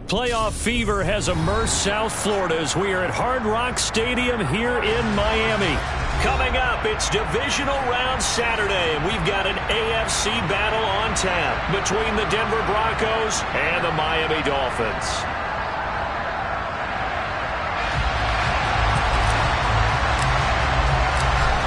Playoff fever has immersed South Florida as we are at Hard Rock Stadium here in Miami. Coming up, it's Divisional Round Saturday, and we've got an AFC battle on tap between the Denver Broncos and the Miami Dolphins.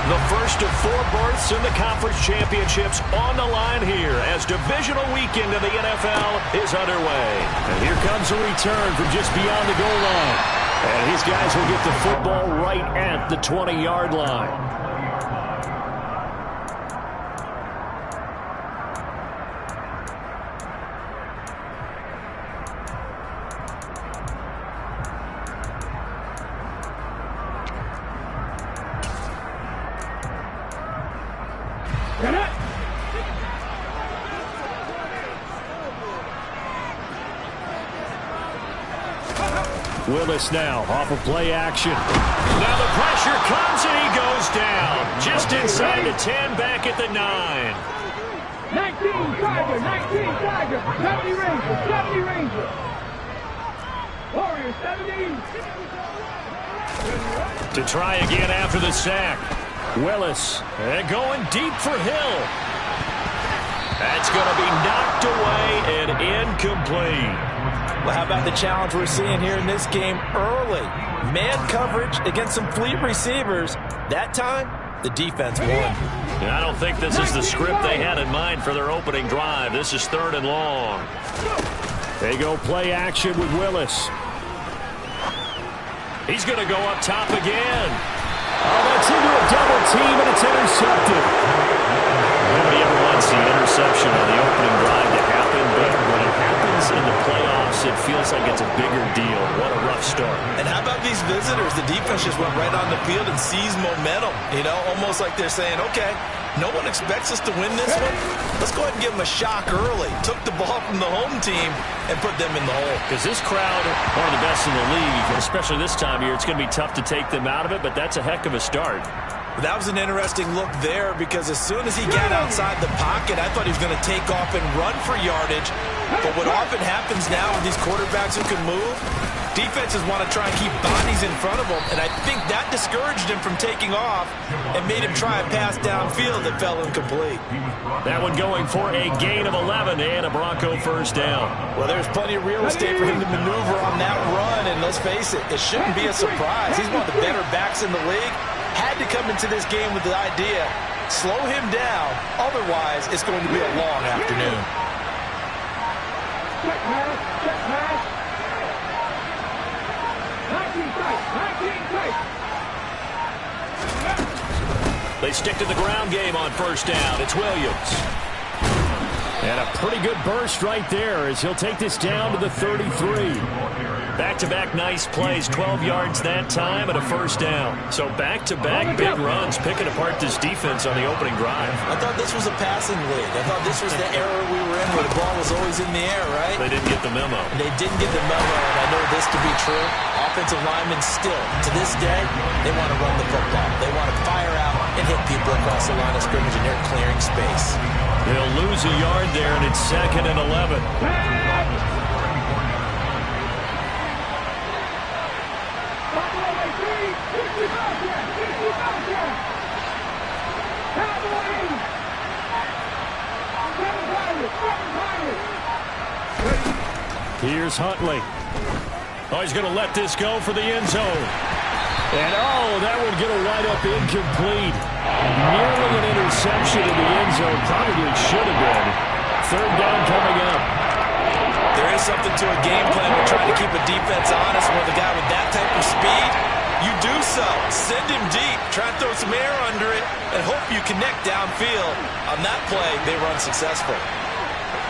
The first of 4 berths in the conference championships on the line here as divisional weekend in the NFL is underway. And here comes a return from just beyond the goal line. And these guys will get the football right at the 20-yard line. Willis now off of play action. Now the pressure comes and he goes down. Just inside the 10, back at the 9. 19 Tiger, 19 Tiger, 70 Ranger, 70 Ranger. Warriors, 70. To try again after the sack. Willis and going deep for Hill. That's going to be knocked away and incomplete. Well, how about the challenge we're seeing here in this game early? Man coverage against some fleet receivers. That time, the defense won. I don't think this is the script they had in mind for their opening drive. This is 3rd and long. They go play action with Willis. He's going to go up top again. Oh, that's into a double team, and it's intercepted. Nobody ever wants the interception on the opening drive to happen, but when it happens in the playoffs, it feels like it's a bigger deal. What a rough start. And how about these visitors? The defense just went right on the field and seized momentum. You know, almost like they're saying, okay, no one expects us to win this one. Let's go ahead and give them a shock early. Took the ball from the home team and put them in the hole. Because this crowd, one of the best in the league, especially this time of year, it's going to be tough to take them out of it, but that's a heck of a start. That was an interesting look there because as soon as he got outside the pocket, I thought he was going to take off and run for yardage. But what often happens now with these quarterbacks who can move, defenses want to try and keep bodies in front of them, and I think that discouraged him from taking off and made him try a pass downfield that fell incomplete. That one going for a gain of 11 and a Bronco first down. Well, there's plenty of real estate for him to maneuver on that run, and let's face it, it shouldn't be a surprise. He's one of the better backs in the league. Had to come into this game with the idea, slow him down, otherwise it's going to be a long afternoon. Check pass, check pass. 19 tight, 19 tight. They stick to the ground game on first down. It's Williams. And a pretty good burst right there as he'll take this down to the 33. Back-to-back nice plays, 12 yards that time and a first down. So back-to-back big runs, picking apart this defense on the opening drive. I thought this was a passing league. I thought this was the era we were in where the ball was always in the air, right? They didn't get the memo. They didn't get the memo, and I know this to be true. Offensive linemen still, to this day, they want to run the football. They want to fire out and hit people across the line of scrimmage, and they're clearing space. They'll lose a yard there, and it's 2nd and 11. Here's Huntley. Oh, he's going to let this go for the end zone. And, oh, that would get a wide-up incomplete. Nearly an interception in the end zone. Probably should have been. 3rd down coming up. There is something to a game plan with trying to keep a defense honest with a guy with that type of speed. You do so. Send him deep. Try and throw some air under it and hope you connect downfield. On that play, they run successful.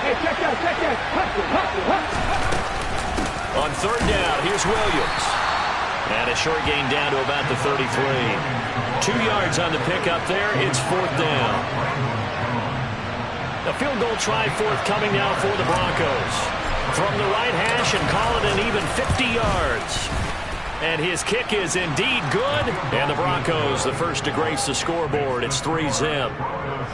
Hey, check that, check that. On 3rd down, here's Williams. And a short gain down to about the 33. 2 yards on the pickup there. It's 4th down. A field goal try forthcoming now for the Broncos. From the right hash and call it an even 50 yards. And his kick is indeed good. And the Broncos, the first to grace the scoreboard. It's 3-zip.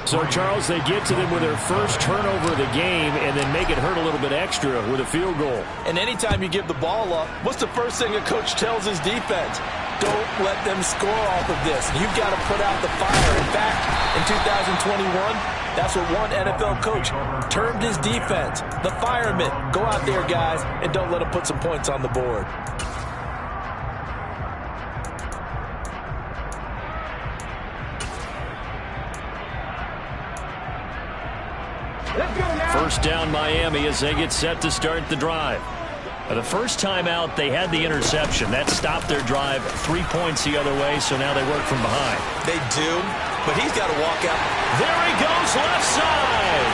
So, Charles, they get to them with their first turnover of the game and then make it hurt a little bit extra with a field goal. And anytime you give the ball up, what's the first thing a coach tells his defense? Don't let them score off of this. You've got to put out the fire. In fact, in 2021, that's what one NFL coach termed his defense. The firemen. Go out there, guys, and don't let them put some points on the board. First down Miami as they get set to start the drive. The first time out, they had the interception. That stopped their drive 3 points the other way, so now they work from behind. They do, but he's got to walk out. There he goes, left side.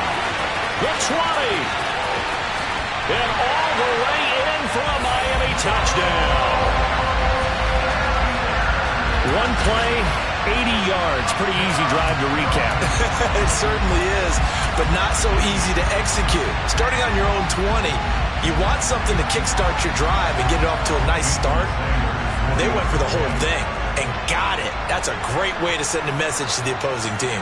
The 20. And all the way in for a Miami touchdown. One play, 80 yards. Pretty easy drive to recap. It certainly is, but not so easy to execute. Starting on your own 20, you want something to kickstart your drive and get it off to a nice start. They went for the whole thing and got it. That's a great way to send a message to the opposing team.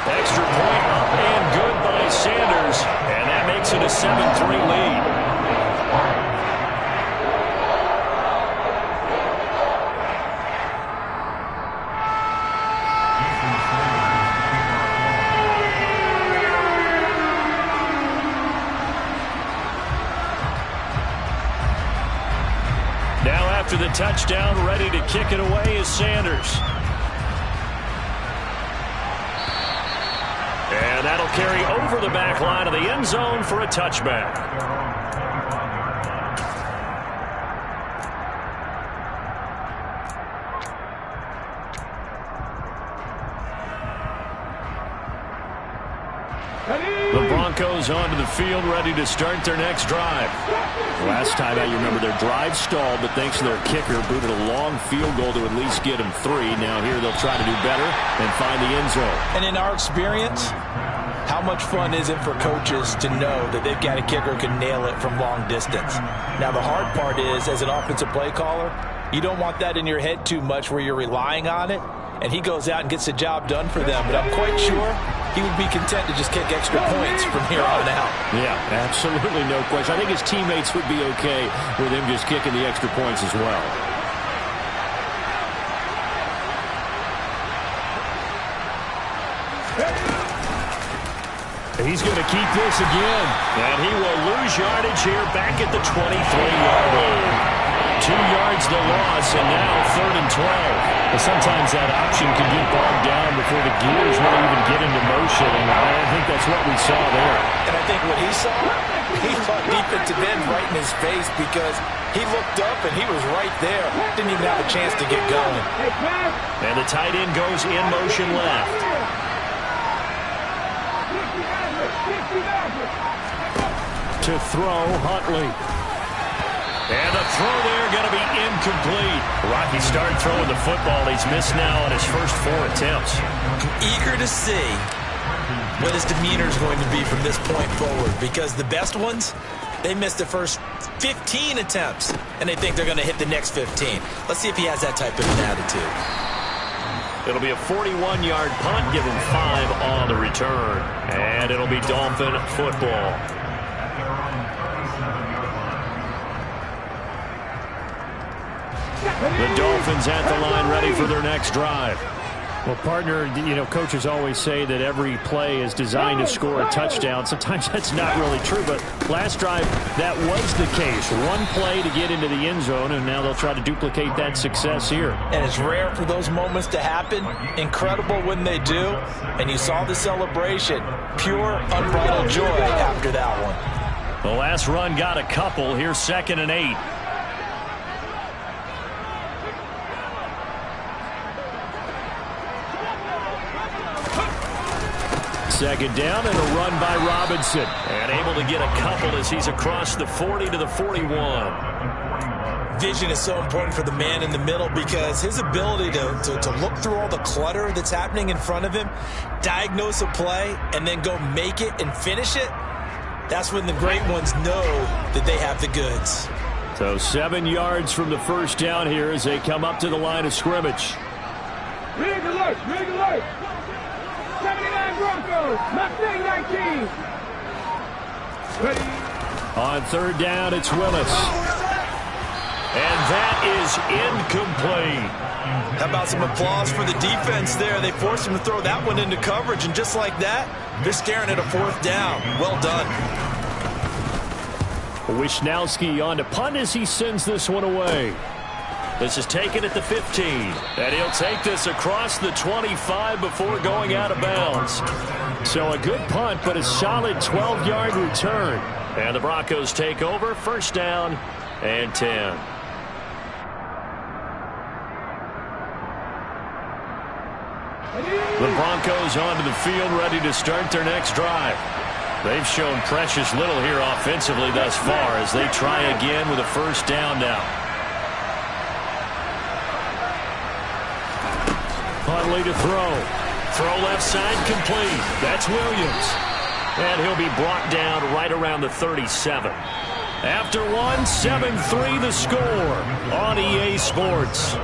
Extra point up and good by Sanders, and that makes it a 7-3 lead. After the touchdown, ready to kick it away is Sanders. And that'll carry over the back line of the end zone for a touchback. The Broncos onto the field, ready to start their next drive. Last time out, you remember their drive stalled, but thanks to their kicker, booted a long field goal to at least get them 3. Now here they'll try to do better and find the end zone. And in our experience, how much fun is it for coaches to know that they've got a kicker who can nail it from long distance? Now the hard part is, as an offensive play caller, you don't want that in your head too much where you're relying on it, and he goes out and gets the job done for them. But I'm quite sure he would be content to just kick extra points from here on out. Yeah, absolutely no question. I think his teammates would be okay with him just kicking the extra points as well. He's going to keep this again. And he will lose yardage here back at the 23-yard line. 2 yards the loss, and now 3rd and 12. Well, sometimes that option can get bogged down before the gears really even get into motion, and I think that's what we saw there. And I think what he saw, he thought defensive end right in his face because he looked up and he was right there. Didn't even have a chance to get going. And the tight end goes in motion left. To throw, Huntley. And the throw there going to be incomplete. Rocky start throwing the football. He's missed now on his first 4 attempts. I'm eager to see what his demeanor is going to be from this point forward, because the best ones, they missed the first 15 attempts, and they think they're going to hit the next 15. Let's see if he has that type of an attitude. It'll be a 41-yard punt, give him 5 on the return. And it'll be Dolphin football. The Dolphins at the line, ready for their next drive. Well, partner, you know, coaches always say that every play is designed to score a touchdown. Sometimes that's not really true, but last drive, that was the case. One play to get into the end zone, and now they'll try to duplicate that success here. And it's rare for those moments to happen. Incredible when they do. And you saw the celebration. Pure, unbridled joy after that one. The last run got a couple. Here's 2nd and 8. Second down and a run by Robinson. And able to get a couple as he's across the 40 to the 41. Vision is so important for the man in the middle because his ability to look through all the clutter that's happening in front of him, diagnose a play, and then go make it and finish it, That's when the great ones know that they have the goods. So 7 yards from the first down here as they come up to the line of scrimmage. Rig alert, rig alert. 79 Broncos, Mustang 19. Ready. On third down, it's Willis. And that is incomplete. How about some applause for the defense there? They forced him to throw that one into coverage, and just like that, they're staring at a fourth down. Well done. Wisnowski on to punt as he sends this one away. This is taken at the 15. And he'll take this across the 25 before going out of bounds. So a good punt, but a solid 12-yard return. And the Broncos take over, first down and 10. The Broncos onto the field, ready to start their next drive. They've shown precious little here offensively thus far as they try again with a first down now. Huntley to throw. Throw left side complete. That's Williams. And he'll be brought down right around the 37. After one, 7-3 the score on EA Sports.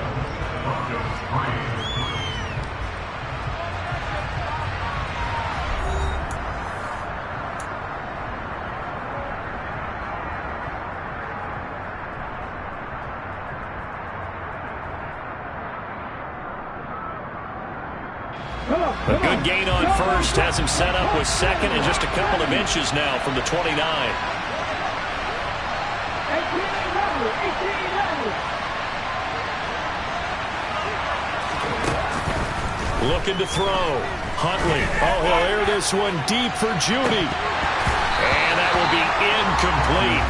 A good gain on first has him set up with second and just a couple of inches now from the 29. 18 Looking to throw. Huntley. Oh, he'll air this one deep for Judy. And that will be incomplete.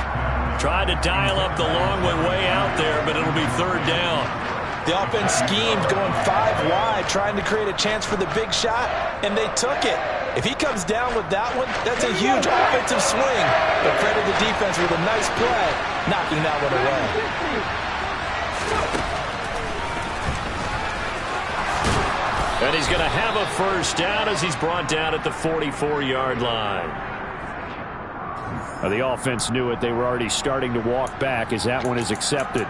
Tried to dial up the long one way out there, but it'll be third down. The offense schemed going 5 wide, trying to create a chance for the big shot, and they took it. If he comes down with that one, that's a huge offensive swing. But credit the defense with a nice play, knocking that one away. And he's going to have a first down as he's brought down at the 44-yard line. The offense knew it. They were already starting to walk back as that one is accepted.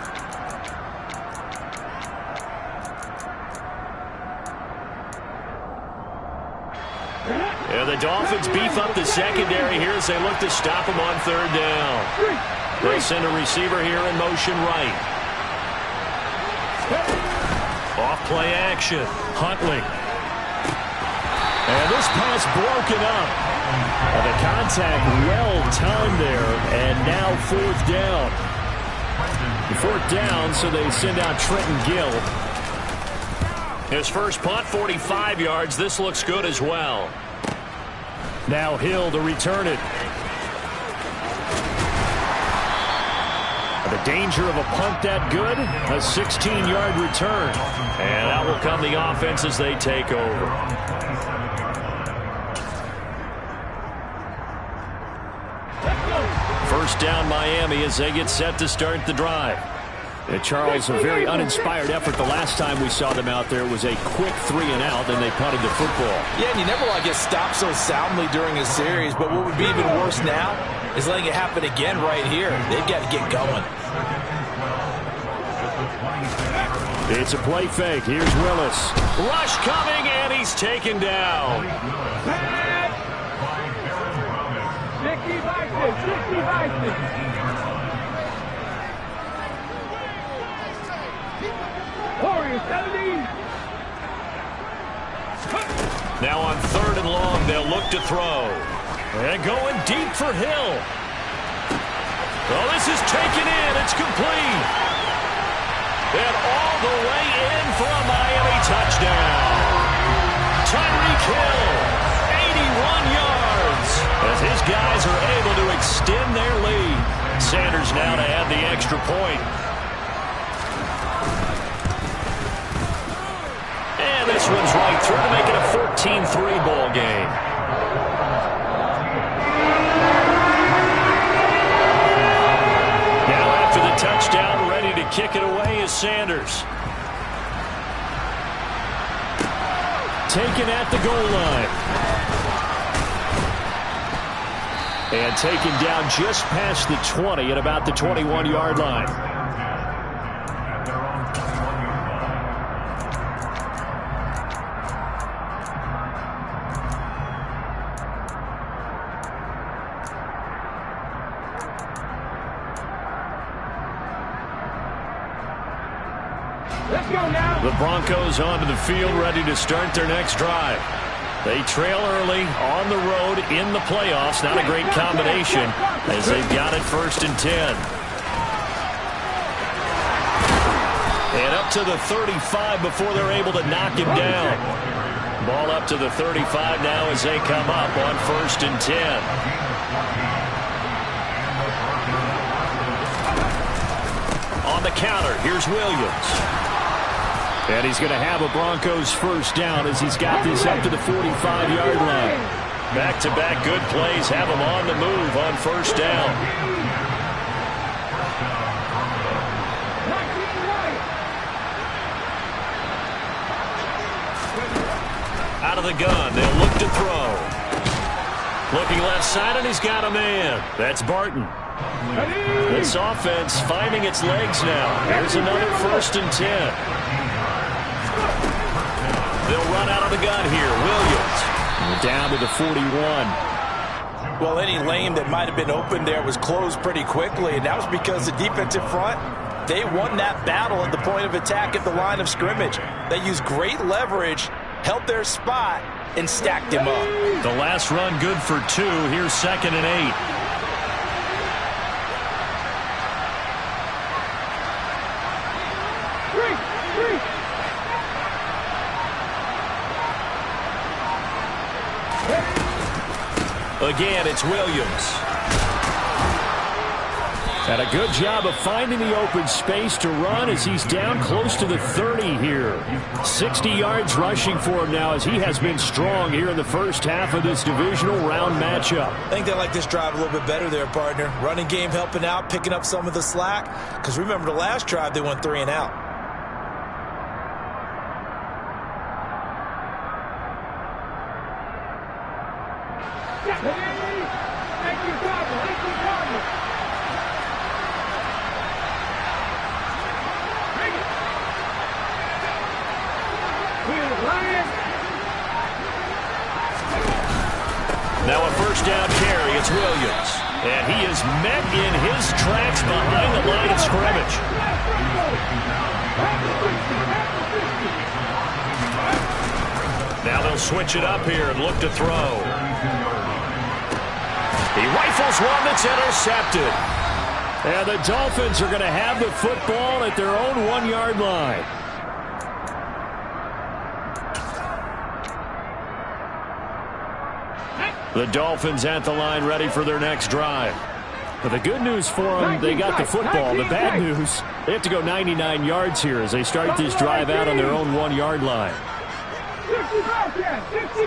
And the Dolphins beef up the secondary here as they look to stop him on third down. They'll send a receiver here in motion right. Off play action. Huntley. And this pass broken up. And the contact well timed there. And now fourth down. Fourth down, so they send out Trenton Gill. His first punt, 45 yards. This looks good as well. Now Hill to return it. The danger of a punt that good, a 16-yard return. And out will come the offense as they take over. First down Miami as they get set to start the drive. And Charles, a very uninspired effort. The last time we saw them out there was a quick 3 and out, and they punted the football. Yeah, and you never want to get stopped so soundly during a series, but what would be even worse now is letting it happen again right here. They've got to get going. It's a play fake. Here's Willis. Rush coming, and he's taken down. 60 Vikings. Now on third and long, they'll look to throw. And going deep for Hill. Oh, this is taken in. It's complete. And all the way in for a Miami touchdown. Tyreek Hill, 81 yards. As his guys are able to extend their lead. Sanders now to add the extra point. And this one's right through to make it a 14-3 ball game. Now after the touchdown, ready to kick it away is Sanders. Taken at the goal line. And taken down just past the 20 at about the 21-yard line. Let's go now. The Broncos onto the field, ready to start their next drive. They trail early on the road in the playoffs. Not a great combination as they've got it 1st and 10. And up to the 35 before they're able to knock him down. Ball up to the 35 now as they come up on 1st and 10. On the counter, here's Williams. And he's going to have a Broncos 1st down as he's got this up to the 45-yard line. Back-to-back good plays have him on the move on 1st down. Out of the gun, they'll look to throw. Looking left side, and he's got a man. That's Barton. This offense finding its legs now. Here's another 1st and 10. They'll run out of the gun here. Williams. We're down to the 41. Well, any lane that might have been open there was closed pretty quickly, and that was because the defensive front, they won that battle at the point of attack at the line of scrimmage. They used great leverage, held their spot, and stacked him up. The last run good for 2. Here's 2nd and 8. Again, it's Williams. And a good job of finding the open space to run as he's down close to the 30 here. 60 yards rushing for him now as he has been strong here in the first half of this divisional round matchup. I think they like this drive a little bit better there, partner. Running game helping out, picking up some of the slack. Because remember the last drive, they went 3 and out. Now a 1st down carry, it's Williams. And he is met in his tracks behind the line of scrimmage. Now they'll switch it up here and look to throw. He rifles one that's intercepted. And the Dolphins are going to have the football at their own 1-yard line. The Dolphins at the line ready for their next drive. But the good news for them, they got the football. The bad news, they have to go 99 yards here as they start this drive out on their own 1-yard line. 60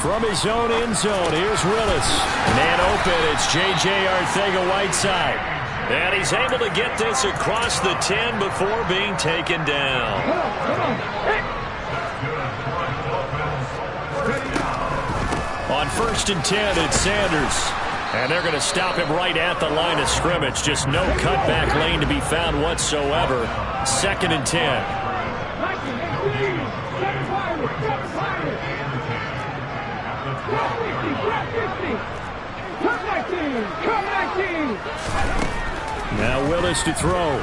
From his own end zone, here's Willis. Man open, it's J.J. Arcega-Whiteside. And he's able to get this across the 10 before being taken down. On 1st and 10, it's Sanders. And they're going to stop him right at the line of scrimmage. Just no cutback lane to be found whatsoever. 2nd and 10. Now Willis to throw.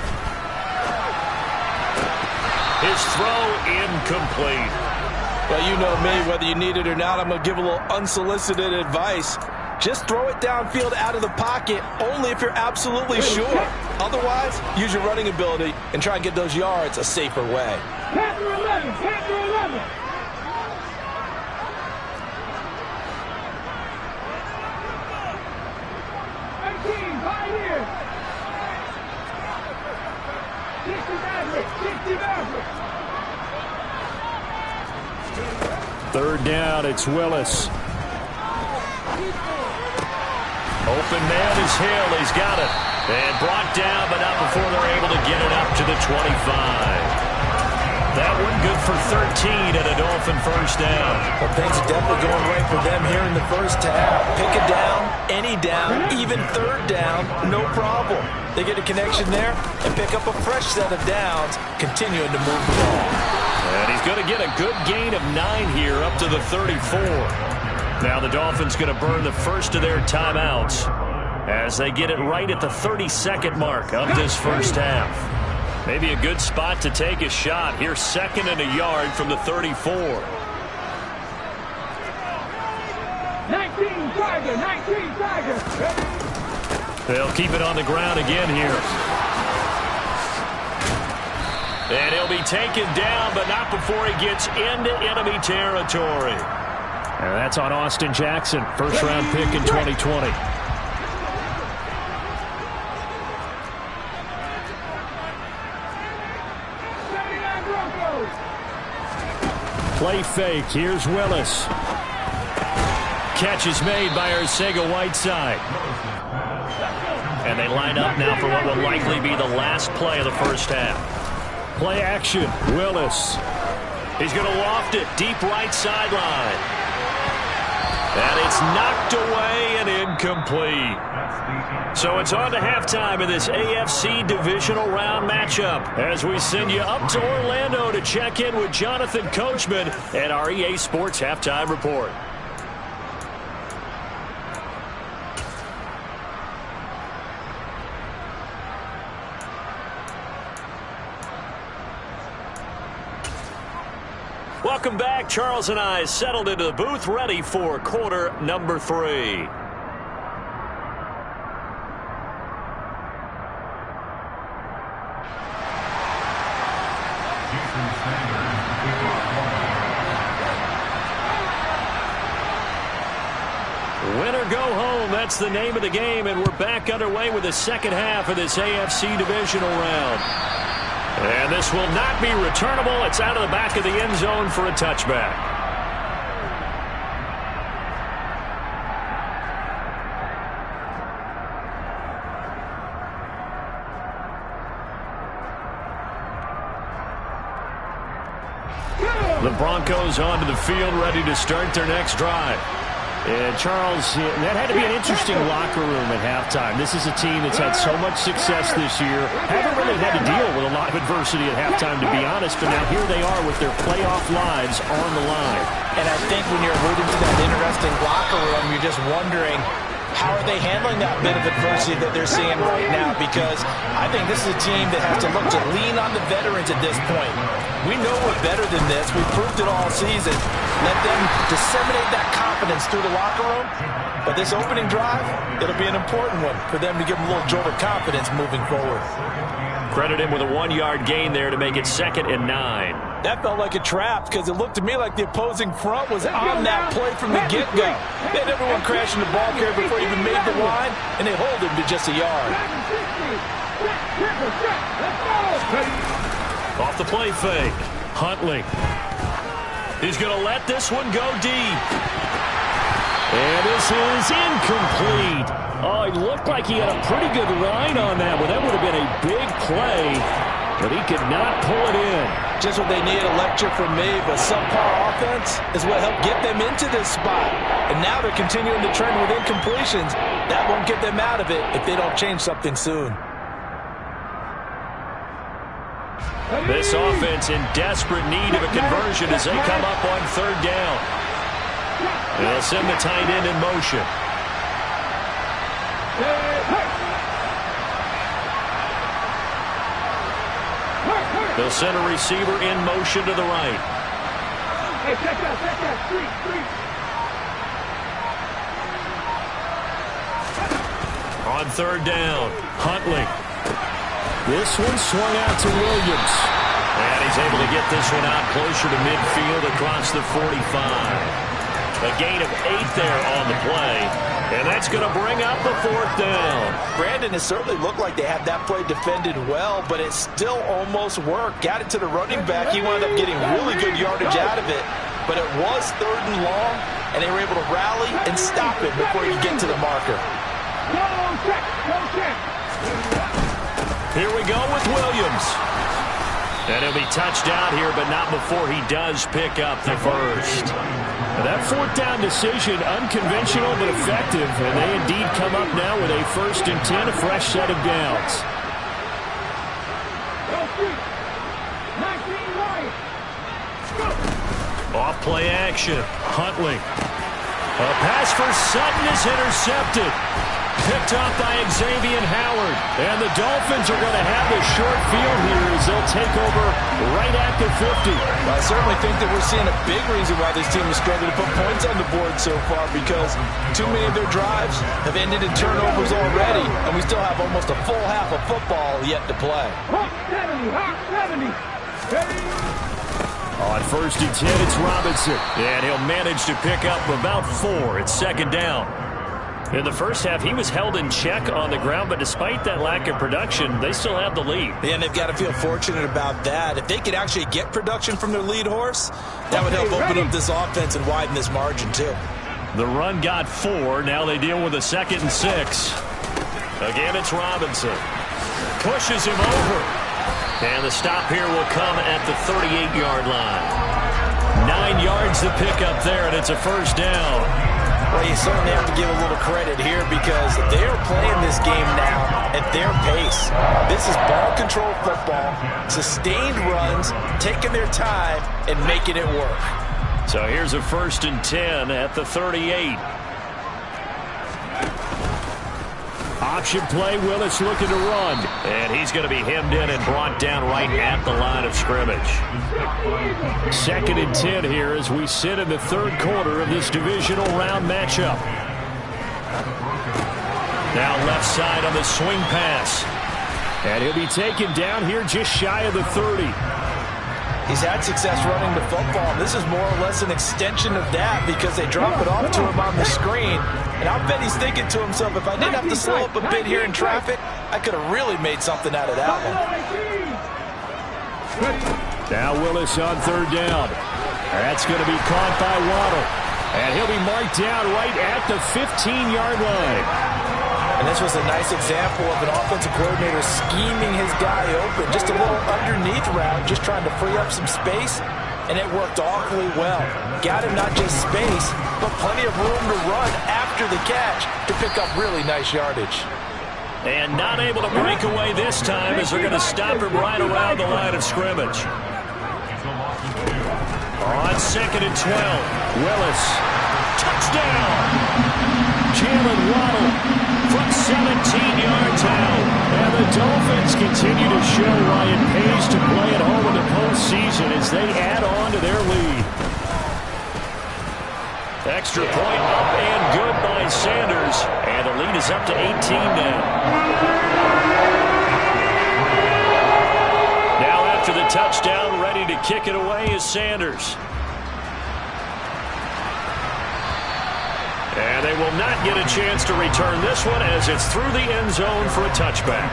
His throw incomplete. Well, you know me, whether you need it or not, I'm going to give a little unsolicited advice. Just throw it downfield out of the pocket, only if you're absolutely sure. Otherwise, use your running ability and try and get those yards a safer way. Panther 11, Panther 11. Third down, it's Willis. Open man is Hill. He's got it. And brought down, but not before they're able to get it up to the 25. That one good for 13 and a Dolphin first down. Well, things are definitely going right for them here in the first half. Pick a down, any down, even third down, no problem. They get a connection there and pick up a fresh set of downs, continuing to move the ball. And he's going to get a good gain of 9 here up to the 34. Now the Dolphins going to burn the first of their timeouts as they get it right at the 32nd mark of this first half. Maybe a good spot to take a shot. Here's 2nd and a yard from the 34. 19 Tiger. They'll keep it on the ground again here. And he'll be taken down, but not before he gets into enemy territory. And that's on Austin Jackson, first-round pick in 2020. Play fake. Here's Willis. Catch is made by Arcega-Whiteside. And they line up now for what will likely be the last play of the first half. Play action. Willis. He's going to loft it deep right sideline. And it's knocked away and incomplete. So it's on to halftime in this AFC divisional round matchup as we send you up to Orlando to check in with Jonathan Coachman and our EA Sports Halftime Report. Welcome back. Charles and I settled into the booth, ready for quarter number 3. Win or go home, that's the name of the game, and we're back underway with the second half of this AFC divisional round. And this will not be returnable. It's out of the back of the end zone for a touchback. The Broncos onto the field, ready to start their next drive. And Charles, that had to be an interesting locker room at halftime. This is a team that's had so much success this year. Haven't really had to deal with a lot of adversity at halftime, to be honest. But now here they are with their playoff lives on the line. And I think when you're alluding to that interesting locker room, you're just wondering, how are they handling that bit of adversity that they're seeing right now? Because I think this is a team that has to look to lean on the veterans at this point. We know we're better than this. We've proved it all season. Let them disseminate that confidence through the locker room. But this opening drive, it'll be an important one for them to give them a little jolt of confidence moving forward. Credit him with a 1-yard gain there to make it 2nd and 9. That felt like a trap because it looked to me like the opposing front was on that play from the get-go. They had everyone crashing the ball carrier before he even made the line, and they hold him to just a yard. Off the play fake. Huntley. He's going to let this one go deep. And this is incomplete. Oh, it looked like he had a pretty good line on that, but that would have been a big play. But he could not pull it in. Just what they need, a lecture from me, but subpar offense is what helped get them into this spot. And now they're continuing to trend with incompletions. That won't get them out of it if they don't change something soon. This offense in desperate need of a conversion as they come up on 3rd down. They'll send the tight end in motion. They'll send a receiver in motion to the right. Hey, check that, street. On 3rd down, Huntley. This one swung out to Williams. And he's able to get this one out closer to midfield across the 45. A gain of 8 there on the play. And that's going to bring up the 4th down. Brandon, it certainly looked like they had that play defended well, but it still almost worked. Got it to the running back. He wound up getting really good yardage out of it. But it was 3rd and long, and they were able to rally and stop it before you get to the marker. Go check. Here we go with Williams. And he'll be touched out here, but not before he does pick up the first. Now that fourth down decision, unconventional but effective, and they indeed come up now with a 1st and 10, a fresh set of downs. Off play action. Huntley. A pass for Sutton is intercepted. Picked off by Xavier Howard. And the Dolphins are going to have a short field here as they'll take over right at the 50. Well, I certainly think that we're seeing a big reason why this team is struggling to put points on the board so far, because too many of their drives have ended in turnovers already, and we still have almost a full half of football yet to play. Hawk 70. On 1st and 10, it's Robinson. And he'll manage to pick up about 4. It's 2nd down. In the first half, he was held in check on the ground, but despite that lack of production, they still have the lead. Yeah, and they've got to feel fortunate about that. If they could actually get production from their lead horse, that would help open up this offense and widen this margin too. The run got 4. Now they deal with a 2nd and 6. Again, it's Robinson. Pushes him over. And the stop here will come at the 38-yard line. 9 yards to pick up there, and it's a 1st down. Well, you certainly have to give a little credit here because they are playing this game now at their pace. This is ball control football, sustained runs, taking their time, and making it work. So here's a 1st and 10 at the 38. Option play, Willis looking to run. And he's going to be hemmed in and brought down right at the line of scrimmage. 2nd and 10 here as we sit in the 3rd quarter of this divisional round matchup. Now left side on the swing pass. And he'll be taken down here just shy of the 30. He's had success running the football. This is more or less an extension of that because they drop it off to him on the screen. And I'll bet he's thinking to himself, if I didn't have to slow up a bit here in traffic, I could have really made something out of that one. Now Willis on 3rd down. That's going to be caught by Waddle. And he'll be marked down right at the 15-yard line. And this was a nice example of an offensive coordinator scheming his guy open. Just a little underneath route, just trying to free up some space, and it worked awfully well. Got him not just space, but plenty of room to run after the catch to pick up really nice yardage. And not able to break away this time as they're going to stop him right around the line of scrimmage. On 2nd and 12, Willis. Touchdown! Jalen Waddle from 17 yards out. And the Dolphins continue to show why it pays to play at home in the postseason as they add on to their lead. Extra point up and good by Sanders. And the lead is up to 18 now. Now after the touchdown, ready to kick it away is Sanders. And they will not get a chance to return this one as it's through the end zone for a touchback.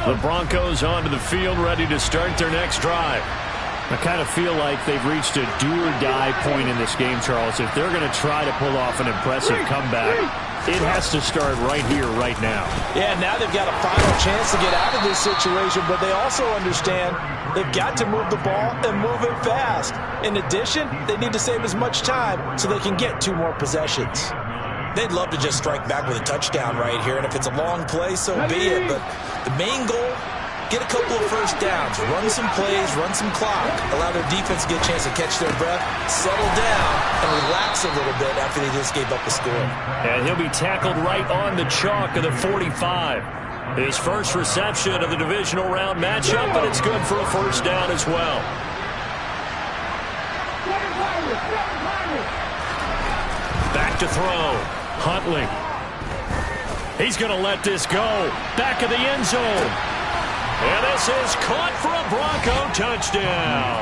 The Broncos onto the field, ready to start their next drive. I kind of feel like they've reached a do-or-die point in this game, Charles. If they're going to try to pull off an impressive comeback, it has to start right here, right now. Yeah, now they've got a final chance to get out of this situation, but they also understand they've got to move the ball and move it fast. In addition, they need to save as much time so they can get 2 more possessions. They'd love to just strike back with a touchdown right here, and if it's a long play, so be it. But the main goal, get a couple of first downs, run some plays, run some clock, allow their defense to get a chance to catch their breath, settle down, and relax a little bit after they just gave up a score. And he'll be tackled right on the chalk of the 45. His first reception of the divisional round matchup, but it's good for a first down as well. Back to throw. Huntley. He's going to let this go. Back of the end zone. And this is caught for a Bronco touchdown.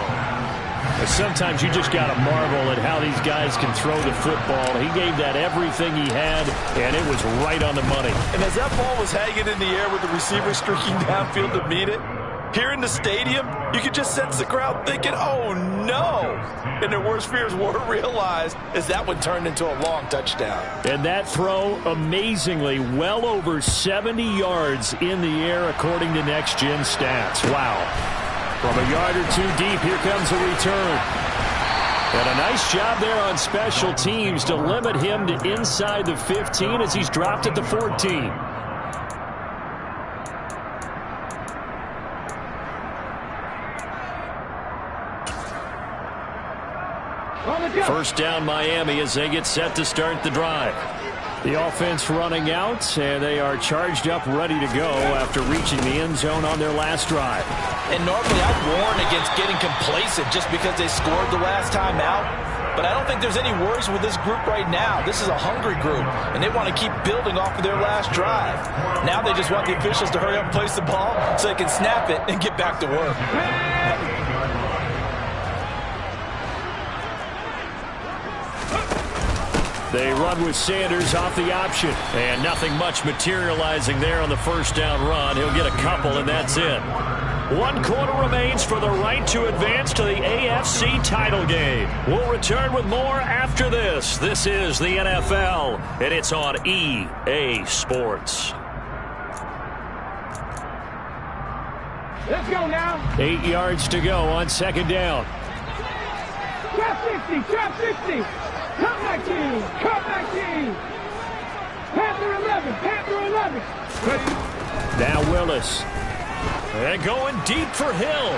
Sometimes you just got to marvel at how these guys can throw the football. He gave that everything he had, and it was right on the money. And as that ball was hanging in the air with the receiver streaking downfield to meet it, Here in the stadium, you could just sense the crowd thinking, oh, no. And their worst fears were realized as that one turned into a long touchdown. And that throw, amazingly, well over 70 yards in the air, according to Next Gen Stats. Wow. From a yard or two deep, here comes a return. And a nice job there on special teams to limit him to inside the 15 as he's dropped at the 14. First down Miami as they get set to start the drive. The offense running out, and they are charged up, ready to go after reaching the end zone on their last drive. And normally I'd warn against getting complacent just because they scored the last time out. But I don't think there's any worries with this group right now. This is a hungry group, and they want to keep building off of their last drive. Now they just want the officials to hurry up and place the ball so they can snap it and get back to work. They run with Sanders off the option. And nothing much materializing there on the first down run. He'll get a couple, and that's it. 1 quarter remains for the right to advance to the AFC title game. We'll return with more after this. This is the NFL, and it's on EA Sports. Let's go now. 8 yards to go on second down. Trap 60, trap 60. Cut back team, cut back team. Panther 11, Panther 11. Now Willis. And going deep for Hill.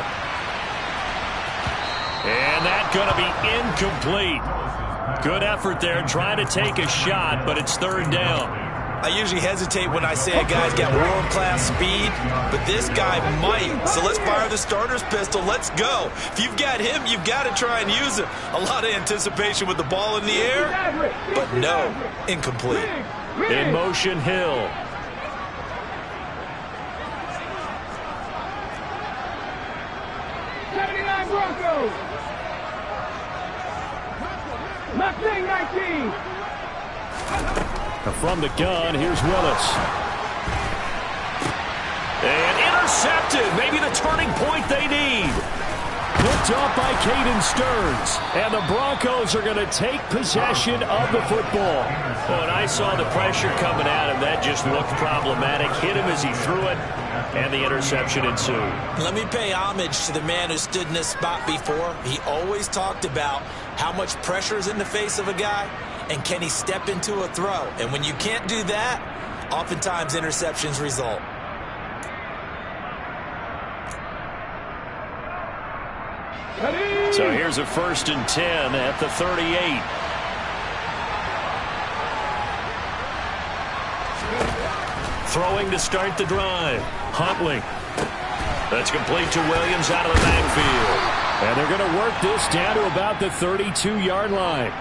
And that's going to be incomplete. Good effort there trying to take a shot, but it's third down. I usually hesitate when I say a guy's got world-class speed, but this guy might. So let's fire the starter's pistol. Let's go. If you've got him, you've got to try and use him. A lot of anticipation with the ball in the air, but no, incomplete. In motion, Hill. Broncos. Mustang 19. From the gun, here's Willis. And intercepted. Maybe the turning point they need. Picked off by Caden Stearns. And the Broncos are going to take possession of the football. Oh, and I saw the pressure coming at him. That just looked problematic. Hit him as he threw it. And the interception ensued. Let me pay homage to the man who stood in this spot before. He always talked about how much pressure is in the face of a guy and can he step into a throw. And when you can't do that, oftentimes interceptions result. So here's a 1st and 10 at the 38. Throwing to start the drive. Huntley. That's complete to Williams out of the backfield. And they're going to work this down to about the 32-yard line.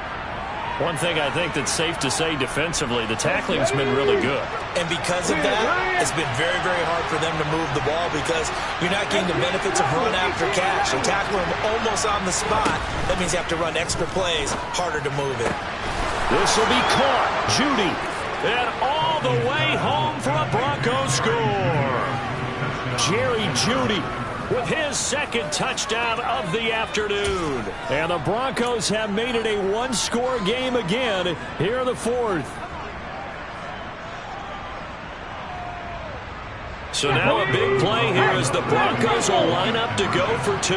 One thing I think that's safe to say defensively, the tackling's been really good. And because of that, it's been very, very hard for them to move the ball because you're not getting the benefits of run after catch. You tackle them almost on the spot. That means you have to run extra plays, harder to move it. This will be caught. Judy. And all the way home for a Broncos score. Jerry Judy with his second touchdown of the afternoon. And the Broncos have made it a one-score game again here in the fourth. So now a big play here as the Broncos will line up to go for two.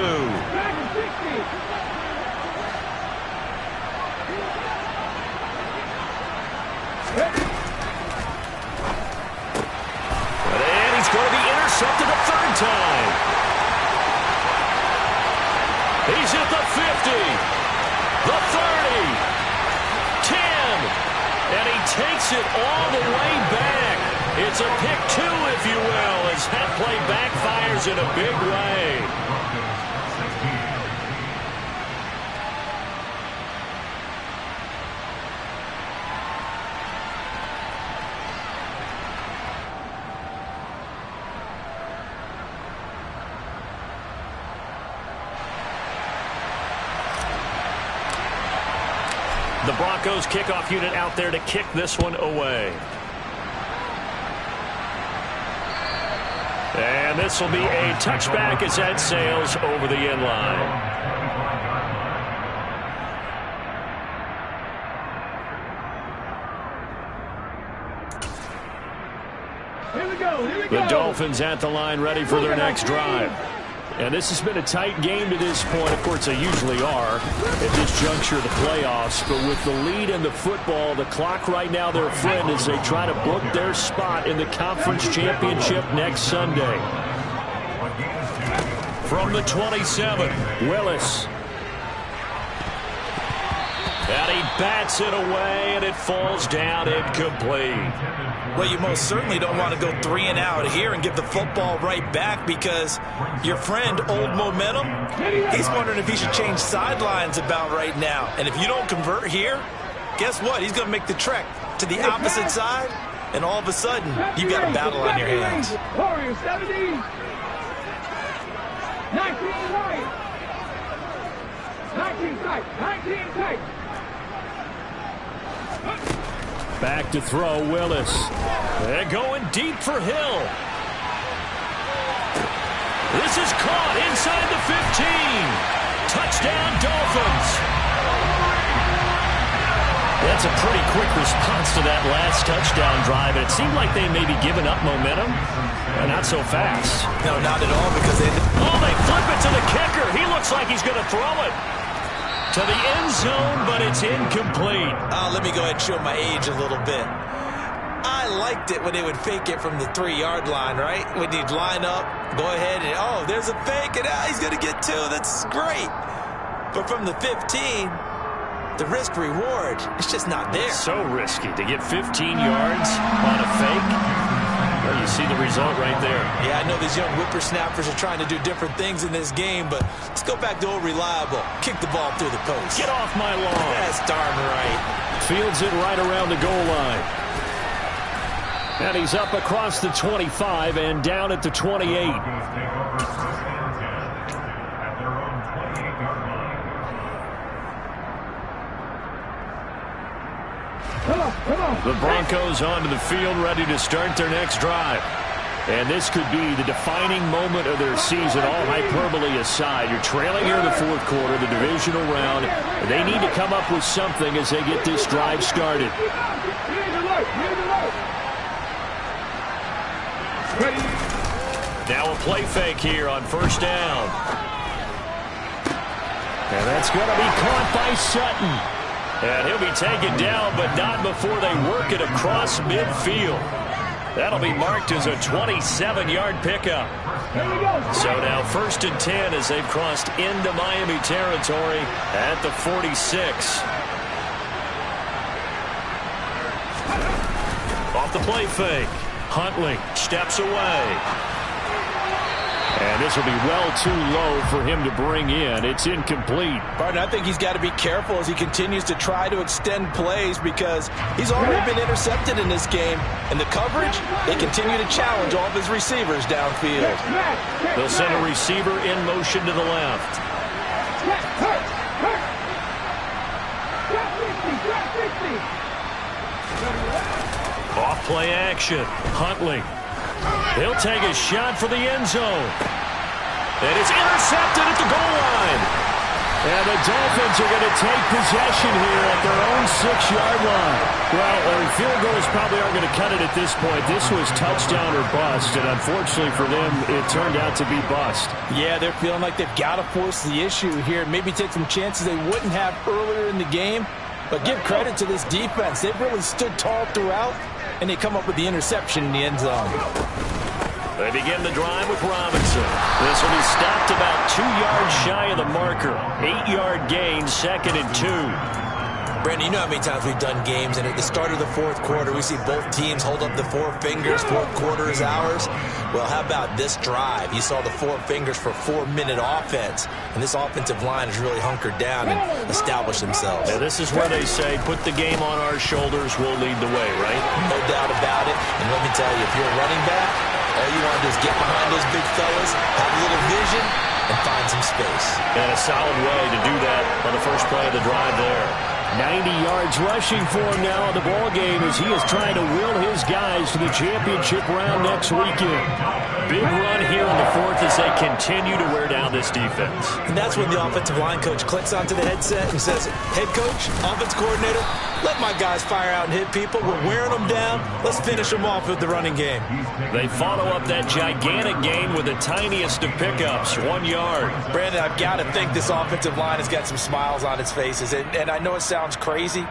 And he's going to be intercepted a third time. He's at the 50, the 30, 10, and he takes it all the way back. It's a pick two, if you will, as that play backfires in a big way. The Broncos kickoff unit out there to kick this one away. And And this will be a touchback as that sails over the end line. The Dolphins at the line ready for their next drive. And this has been a tight game to this point. Of course, they usually are at this juncture of the playoffs. But with the lead in the football, the clock right now their friend as they try to book their spot in the conference championship next Sunday. From the 27, Willis. And he bats it away, and it falls down incomplete. Well, you most certainly don't want to go 3 and out here and give the football right back because your friend, Old Momentum, he's wondering if he should change sidelines about right now. And if you don't convert here, guess what? He's going to make the trek to the opposite side, and all of a sudden, you've got a battle on your hands. 19 tight. Back to throw, Willis. They're going deep for Hill. This is caught inside the 15. Touchdown, Dolphins. That's a pretty quick response to that last touchdown drive. And it seemed like they may be giving up momentum. Not so fast. No, not at all because they flip it to the kicker. He looks like he's going to throw it to the end zone, but it's incomplete. Let me go ahead and show my age a little bit. I liked it when they would fake it from the 3-yard line, right? When you'd line up, go ahead and, oh, there's a fake, and he's going to get 2. That's great. But from the 15, the risk-reward, it's just not there. It's so risky to get 15 yards on a fake. Well, you see the result right there. Yeah, I know these young whippersnappers are trying to do different things in this game, but let's go back to old reliable. Kick the ball through the post. Get off my lawn. That's darn right. Fields it right around the goal line. And he's up across the 25 and down at the 28. The Broncos onto the field ready to start their next drive. And this could be the defining moment of their season, all hyperbole aside. You're trailing here in the fourth quarter, the divisional round. They need to come up with something as they get this drive started. Now a play fake here on first down. And that's going to be caught by Sutton. And he'll be taken down, but not before they work it across midfield. That'll be marked as a 27-yard pickup. So now 1st and 10 as they've crossed into Miami territory at the 46. Off the play fake. Huntley steps away. And this will be well too low for him to bring in. It's incomplete. Barton, I think he's got to be careful as he continues to try to extend plays because he's already been intercepted in this game. And the coverage, they continue to challenge all of his receivers downfield. They'll send a receiver in motion to the left. Off play action. Huntley. He'll take a shot for the end zone. And it's intercepted at the goal line. And the Dolphins are going to take possession here at their own 6-yard line. Well, field goals probably aren't going to cut it at this point. This was touchdown or bust, and unfortunately for them, it turned out to be bust. Yeah, they're feeling like they've got to force the issue here. Maybe take some chances they wouldn't have earlier in the game. But give credit to this defense. They've really stood tall throughout, and they come up with the interception in the end zone. They begin the drive with Robinson. This will be stopped about 2 yards shy of the marker. 8-yard gain, 2nd and 2. Brandon, you know how many times we've done games, and at the start of the fourth quarter, we see both teams hold up the 4 fingers. Fourth quarter is ours. Well, how about this drive? You saw the 4 fingers for 4-minute offense, and this offensive line has really hunkered down and established themselves. Yeah, this is where they say, put the game on our shoulders, we'll lead the way, right? No doubt about it. And let me tell you, if you're a running back, all you want to do is get behind those big fellas, have a little vision, and find some space. And a solid way to do that on the first play of the drive there. 90 yards rushing for him now in the ball game as he is trying to will his guys to the championship round next weekend. big run here in the fourth as they continue to wear down this defense. And that's when the offensive line coach clicks onto the headset and says, head coach, offense coordinator, let my guys fire out and hit people. We're wearing them down. Let's finish them off with the running game. They follow up that gigantic gain with the tiniest of pickups, 1 yard. Brandon, I've got to think this offensive line has got some smiles on its faces. And I know it sounds crazy,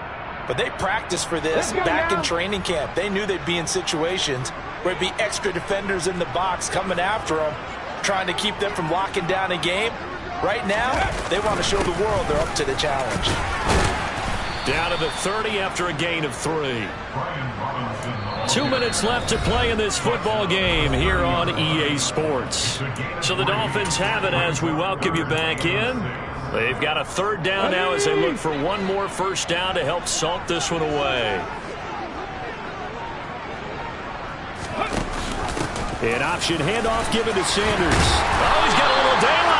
but they practiced for this back in training camp. They knew they'd be in situations where it'd be extra defenders in the box coming after them, trying to keep them from locking down a game. Right now, they want to show the world they're up to the challenge. Down to the 30 after a gain of 3. 2 minutes left to play in this football game here on EA Sports. So the Dolphins have it as we welcome you back in. They've got a third down now as they look for one more first down to help salt this one away. An option handoff given to Sanders. Oh, he's got a little daylight.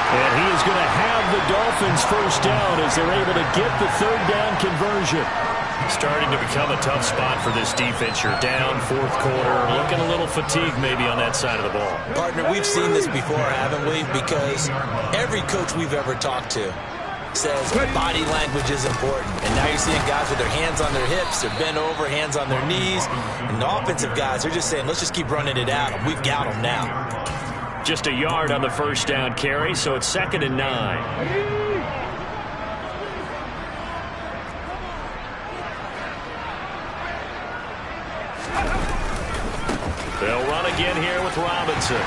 And he is going to have the Dolphins first down as they're able to get the third down conversion. Starting to become a tough spot for this defense. You're down fourth quarter, looking a little fatigued maybe on that side of the ball. Partner, we've seen this before, haven't we? Because every coach we've ever talked to says body language is important. And now you're seeing guys with their hands on their hips, they're bent over, hands on their knees. And the offensive guys, they're just saying, let's just keep running it at them. We've got them now. Just a yard on the first down carry, so it's 2nd and 9. They'll run again here with Robinson.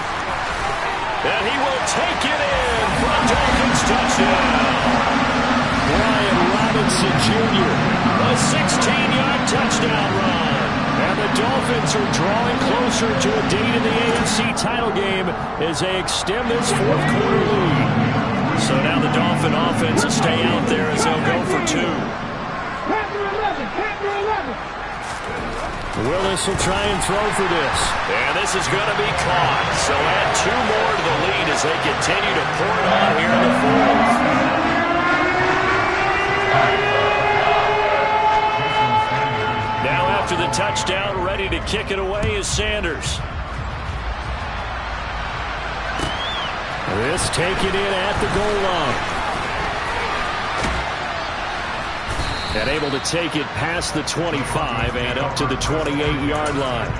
And he will take it in for a Dolphins touchdown. Brian Robinson Jr., a 16-yard touchdown run. And the Dolphins are drawing closer to a date in the AFC title game as they extend this fourth quarter lead. So now the Dolphin offense will stay out there as they'll go for 2. Willis will try and throw for this. And this is going to be caught. So add 2 more to the lead as they continue to pour it on here in the fourth. Now after the touchdown, ready to kick it away is Sanders. This taken in at the goal line. And able to take it past the 25 and up to the 28-yard line.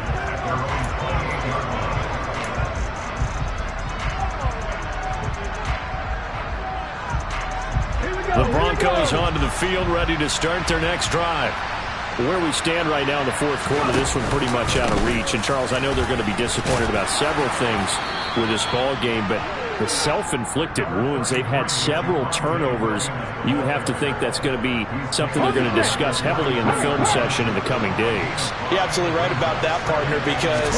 The Broncos onto the field, ready to start their next drive. Where we stand right now in the fourth quarter, this one pretty much out of reach. And, Charles, I know they're going to be disappointed about several things with this ball game, but the self-inflicted wounds, they've had several turnovers. You have to think that's going to be something they're going to discuss heavily in the film session in the coming days. You're absolutely right about that, partner, because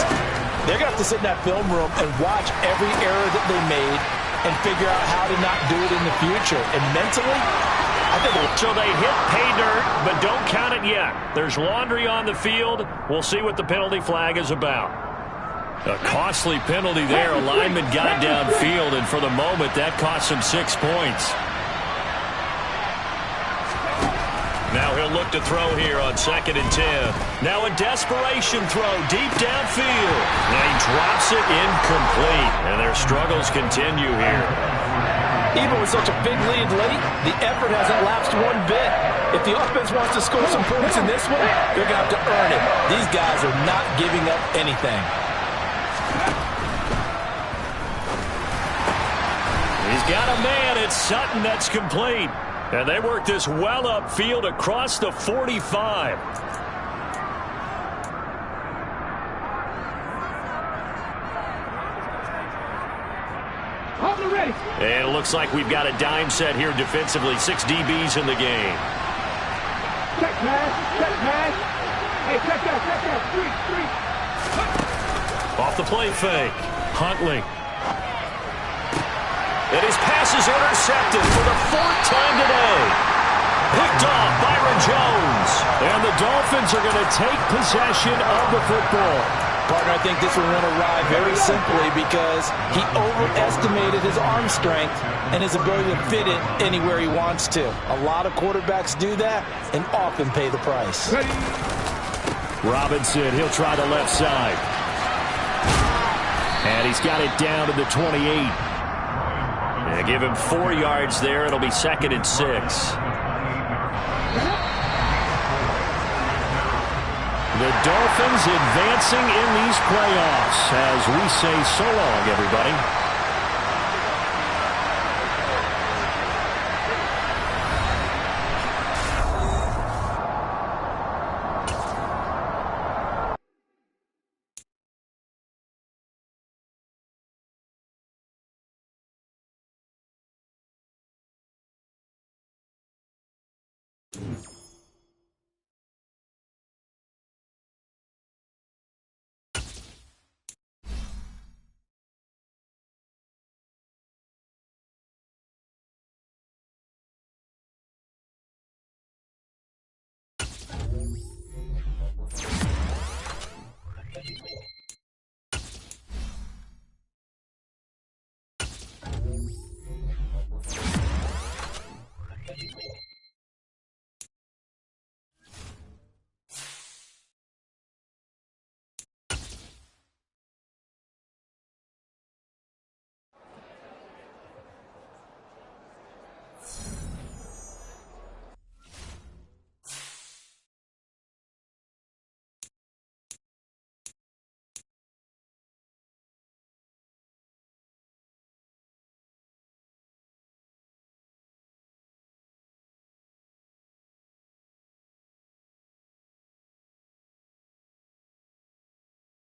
they're going to have to sit in that film room and watch every error that they made and figure out how to not do it in the future. And mentally, I think so they hit pay dirt, but don't count it yet. There's laundry on the field. We'll see what the penalty flag is about. A costly penalty there. A lineman got downfield, and for the moment, that cost him 6 points. Now he'll look to throw here on 2nd and 10. Now a desperation throw deep downfield. And he drops it incomplete, and their struggles continue here. Even with such a big lead late, the effort hasn't lapsed one bit. If the offense wants to score some points in this one, they're going to have to earn it. These guys are not giving up anything. He's got a man. It's Sutton that's complete. And they work this well upfield across the 45. And it looks like we've got a dime set here defensively. 6 DBs in the game. Check pass, check pass. Hey, check that, street. Off the play fake. Huntley. And his pass is intercepted for the 4th time today. Picked off Byron Jones. And the Dolphins are going to take possession of the football. Partner, I think this one went awry very simply because he overestimated his arm strength and his ability to fit it anywhere he wants to. A lot of quarterbacks do that and often pay the price. Ready. Robinson, he'll try the left side. And he's got it down to the 28. They give him 4 yards there. It'll be 2nd and 6. The Dolphins advancing in these playoffs as we say so long, everybody.